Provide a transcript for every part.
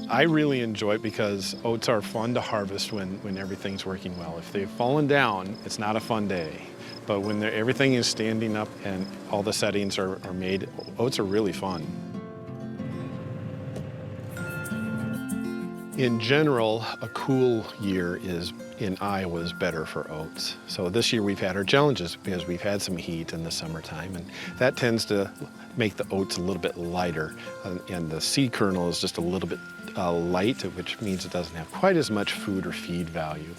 I really enjoy it because oats are fun to harvest when everything's working well. If they've fallen down, it's not a fun day. But when everything is standing up and all the settings are made, oats are really fun. In general, a cool year in Iowa is better for oats. So this year we've had our challenges because we've had some heat in the summertime, and that tends to make the oats a little bit lighter. And the seed kernel is just a little bit light, which means it doesn't have quite as much food or feed value.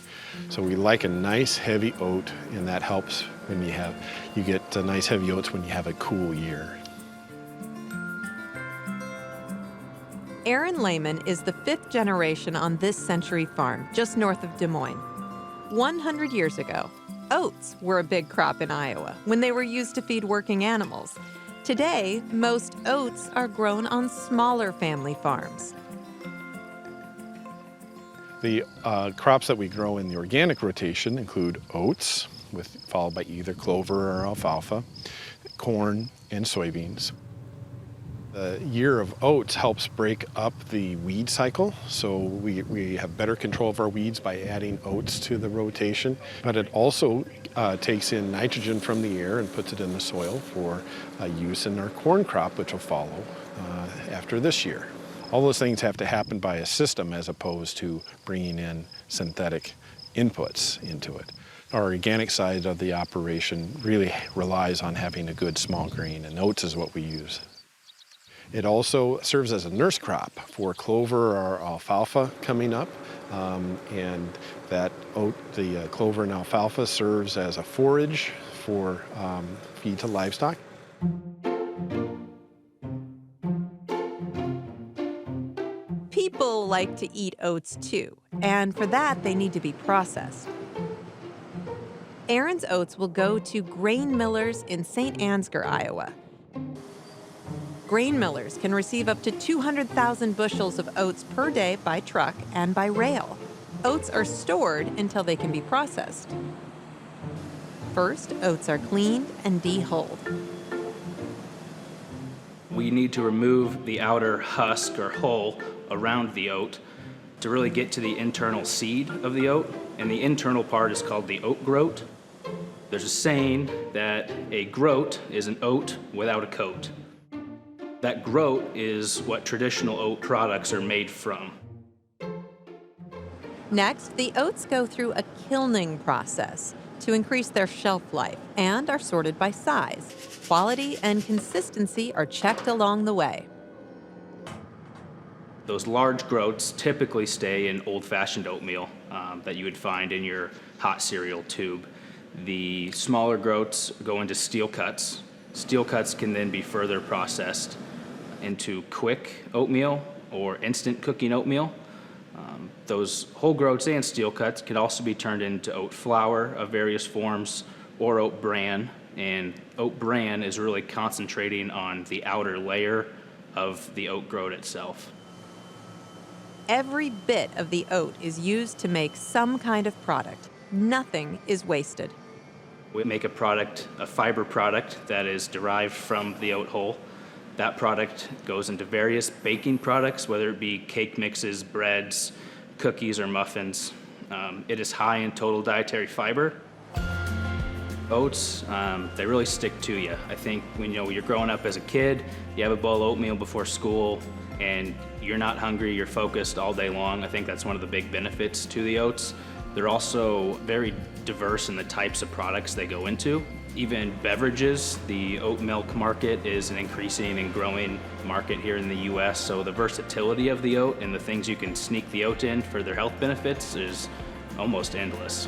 So we like a nice heavy oat, and that helps when you get nice heavy oats when you have a cool year. Aaron Lehman is the 5th generation on this Century farm, just north of Des Moines. 100 years ago, oats were a big crop in Iowa when they were used to feed working animals. Today, most oats are grown on smaller family farms. The crops that we grow in the organic rotation include oats, followed by either clover or alfalfa, corn, and soybeans. The year of oats helps break up the weed cycle, so we have better control of our weeds by adding oats to the rotation. But it also takes in nitrogen from the air and puts it in the soil for use in our corn crop, which will follow after this year. All those things have to happen by a system as opposed to bringing in synthetic inputs into it. Our organic side of the operation really relies on having a good small grain, and oats is what we use. It also serves as a nurse crop for clover or alfalfa coming up, and that the clover and alfalfa serves as a forage for feed to livestock. People like to eat oats too, and for that they need to be processed. Aaron's oats will go to grain millers in St. Ansgar, Iowa. Grain millers can receive up to 200,000 bushels of oats per day by truck and by rail. Oats are stored until they can be processed. First, oats are cleaned and dehulled. We need to remove the outer husk or hull around the oat to really get to the internal seed of the oat, and the internal part is called the oat groat. There's a saying that a groat is an oat without a coat. That groat is what traditional oat products are made from. Next, the oats go through a kilning process to increase their shelf life and are sorted by size. Quality and consistency are checked along the way. Those large groats typically stay in old-fashioned oatmeal that you would find in your hot cereal tube. The smaller groats go into steel cuts. Steel cuts can then be further processed into quick oatmeal or instant cooking oatmeal. Those whole groats and steel cuts can also be turned into oat flour of various forms or oat bran, and oat bran is really concentrating on the outer layer of the oat groat itself. Every bit of the oat is used to make some kind of product. Nothing is wasted. We make a product, a fiber product that is derived from the oat hull. That product goes into various baking products, whether it be cake mixes, breads, cookies, or muffins. It is high in total dietary fiber. Oats, they really stick to you. I think when you're growing up as a kid, you have a bowl of oatmeal before school, and you're not hungry, you're focused all day long. I think that's one of the big benefits to the oats. They're also very diverse in the types of products they go into. Even beverages, the oat milk market is an increasing and growing market here in the US, so the versatility of the oat and the things you can sneak the oat in for their health benefits is almost endless.